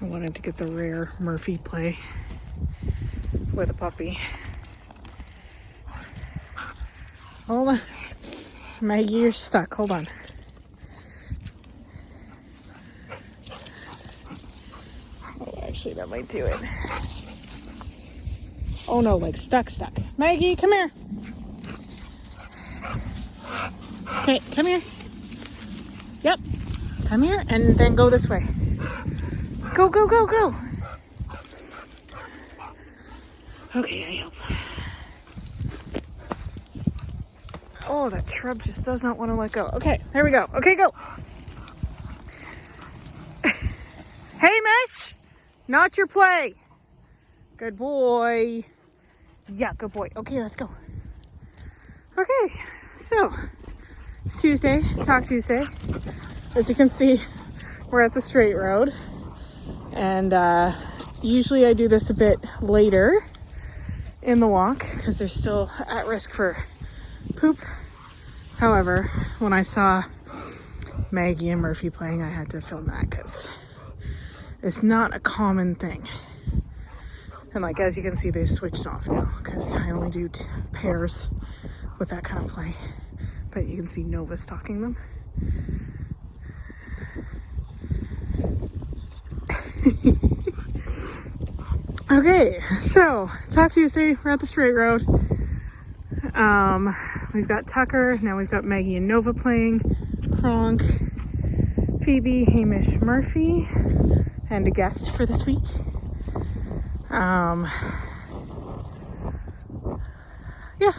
I wanted to get the rare Murphy play with a puppy. Hold on. Maggie, you're stuck. Hold on. Oh, actually, that might do it. Oh no, like stuck. Maggie, come here. Okay, come here. Yep. Come here and then go this way. Go. Okay, I help. Oh, that shrub just does not want to let go. Okay, there we go. Okay, go. Hey, Mish! Not your play. Good boy. Yeah, good boy. Okay, let's go. Okay, so it's Tuesday, Talk Tuesday. As you can see, we're at the straight road. And usually I do this a bit later in the walk because they're still at risk for poop. However, when I saw Maggie and Murphy playing, I had to film that because it's not a common thing. And like, as you can see, they switched off now because I only do pairs with that kind of play. But you can see Nova stalking them. Okay, so Talk Tuesday, we're at the straight road. We've got Tucker, now we've got Maggie and Nova playing, Kronk, Phoebe, Hamish, Murphy, and a guest for this week. Yeah,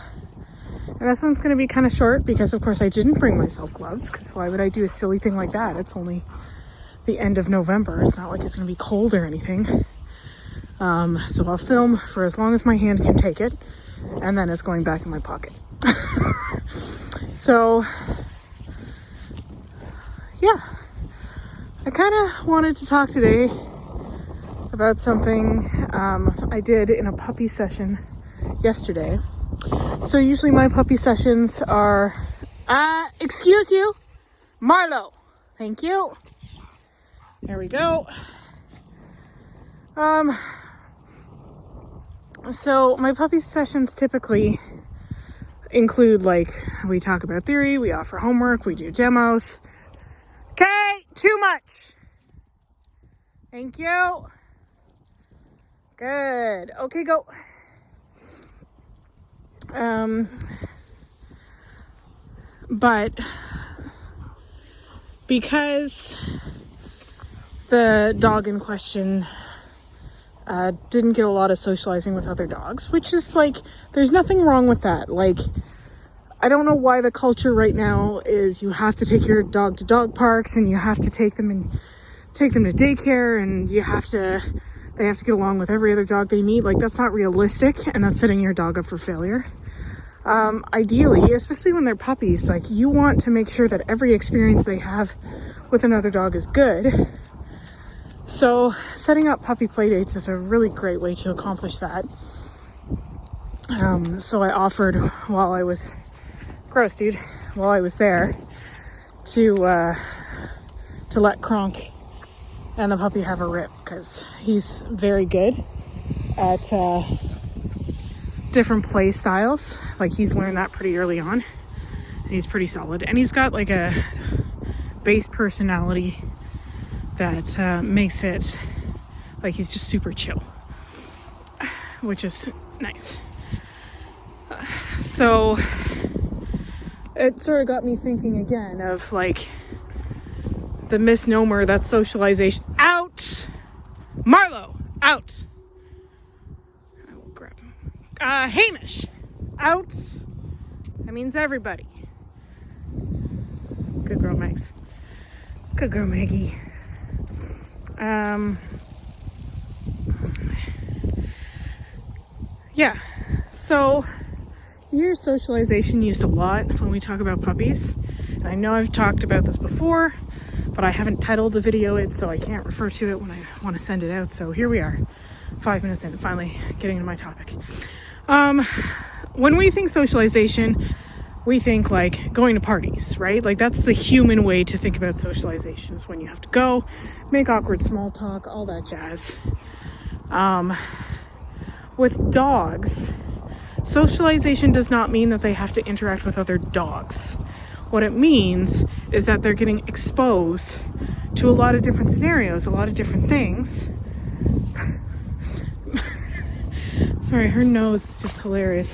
and this one's gonna be kind of short because of course I didn't bring myself gloves, because why would I do a silly thing like that? It's only the end of November. It's not like it's gonna be cold or anything. So I'll film for as long as my hand can take it, and then it's going back in my pocket. So yeah, I kind of wanted to talk today about something I did in a puppy session yesterday. So usually my puppy sessions are, excuse you, Marlo. Thank you. There we go. So my puppy sessions typically include, like, we talk about theory, we offer homework, we do demos. Okay, too much. Thank you. Good. Okay, go. But because the dog in question didn't get a lot of socializing with other dogs, which is like, there's nothing wrong with that. Like, I don't know why the culture right now is you have to take your dog to dog parks and you have to take them to daycare, and they have to get along with every other dog they meet. Like, that's not realistic, and that's setting your dog up for failure. Ideally, especially when they're puppies, like, you want to make sure that every experience they have with another dog is good. So setting up puppy play dates is a really great way to accomplish that. So I offered while I was there to let Kronk and the puppy have a rip, because he's very good at different play styles. Like, he's learned that pretty early on, and he's pretty solid, and he's got like a base personality that makes it like he's just super chill, which is nice. So it sort of got me thinking again of like the misnomer that socialization out. Marlo, out. I will grab him. Hamish, out. That means everybody. Good girl, Max. Good girl, Maggie. Yeah, so you hear socialization used a lot when we talk about puppies, and I know I've talked about this before, but I haven't titled the video it, so I can't refer to it when I want to send it out. So here we are, 5 minutes in, finally getting to my topic. When we think socialization, we think like going to parties, right? Like that's the human way to think about socialization, is when you have to go, make awkward small talk, all that jazz. With dogs, socialization does not mean that they have to interact with other dogs. What it means is that they're getting exposed to a lot of different scenarios, a lot of different things. Sorry, her nose is hilarious.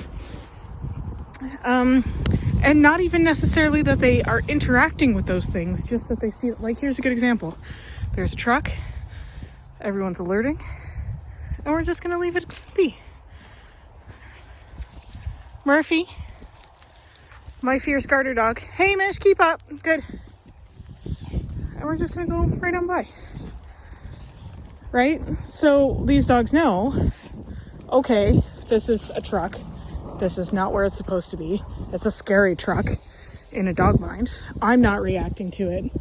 And not even necessarily that they are interacting with those things, just that they see, like, here's a good example. There's a truck, everyone's alerting, and we're just gonna leave it be. Murphy, my fierce garter dog. Hey, Mish, keep up. Good. And we're just gonna go right on by. Right? So these dogs know, okay, this is a truck. This is not where it's supposed to be. It's a scary truck in a dog mind. I'm not reacting to it.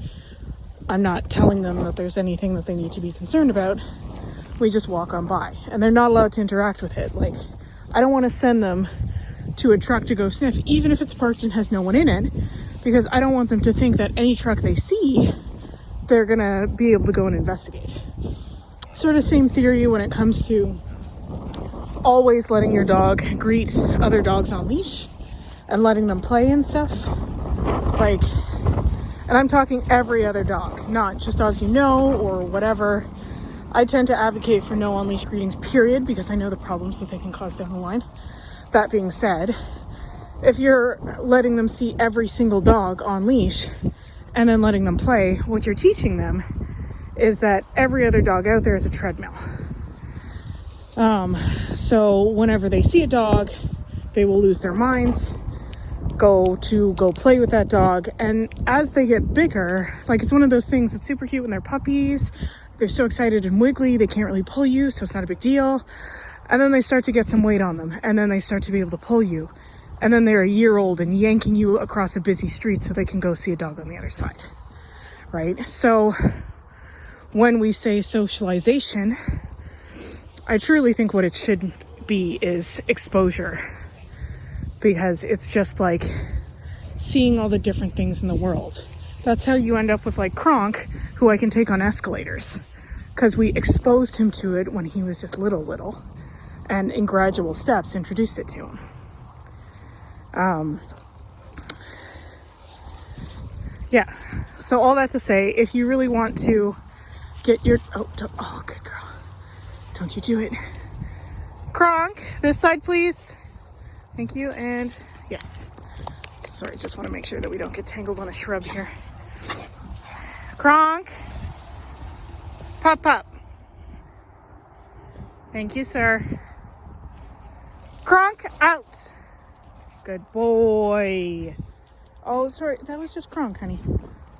I'm not telling them that there's anything that they need to be concerned about. We just walk on by, and they're not allowed to interact with it. Like, I don't want to send them to a truck to go sniff, even if it's parked and has no one in it, because I don't want them to think that any truck they see, they're gonna be able to go and investigate. Sort of same theory when it comes to always letting your dog greet other dogs on leash and letting them play and stuff. Like, and I'm talking every other dog, not just dogs you know or whatever. I tend to advocate for no on-leash greetings, period, because I know the problems that they can cause down the line. That being said, if you're letting them see every single dog on leash and then letting them play, what you're teaching them is that every other dog out there is a treadmill. So whenever they see a dog, they will lose their minds, go play with that dog. And as they get bigger, like, it's one of those things that's super cute when they're puppies. They're so excited and wiggly, they can't really pull you, so it's not a big deal. And then they start to get some weight on them, and then they start to be able to pull you. And then they're a year old and yanking you across a busy street so they can go see a dog on the other side, right? So when we say socialization, I truly think what it should be is exposure, because it's just like seeing all the different things in the world. That's how you end up with like Kronk, who I can take on escalators, because we exposed him to it when he was just little, and in gradual steps introduced it to him. Yeah, so all that to say, if you really want to get your, oh, good girl. Don't you do it. Kronk, this side, please. Thank you, and yes. Sorry, just want to make sure that we don't get tangled on a shrub here. Kronk, pop. Thank you, sir. Kronk, out. Good boy. Oh, sorry, that was just Kronk, honey.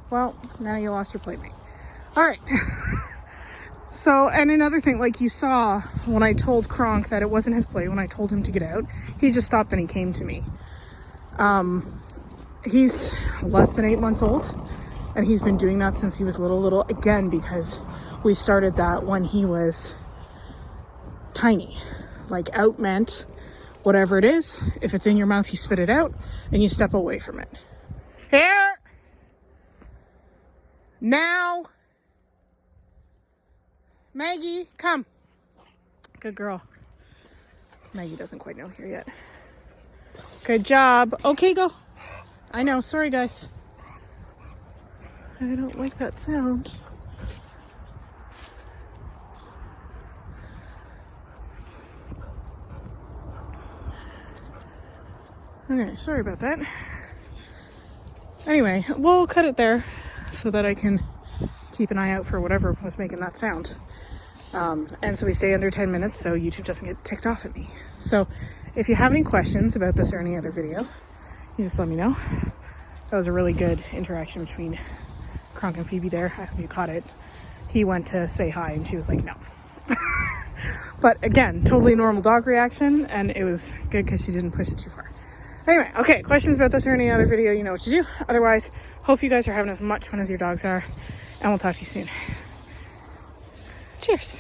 Well, now you lost your playmate. All right. So, and another thing, like you saw when I told Kronk that it wasn't his play, when I told him to get out, he just stopped and he came to me. He's less than 8 months old, and he's been doing that since he was little, again, because we started that when he was tiny. Like, out meant whatever it is, if it's in your mouth, you spit it out and you step away from it. Here! Now! Maggie, come. Good girl. Maggie doesn't quite know here yet. Good job. Okay, go. I know. Sorry, guys. I don't like that sound. Okay, sorry about that. Anyway, we'll cut it there so that I can keep an eye out for whatever was making that sound. And so we stay under 10 minutes so YouTube doesn't get ticked off at me. So if you have any questions about this or any other video, you just let me know. That was a really good interaction between Kronk and Phoebe there. I hope you caught it. He went to say hi and she was like, no. But again, totally normal dog reaction, and it was good because she didn't push it too far. Anyway, okay, questions about this or any other video, you know what to do. Otherwise, hope you guys are having as much fun as your dogs are, and we'll talk to you soon. Cheers.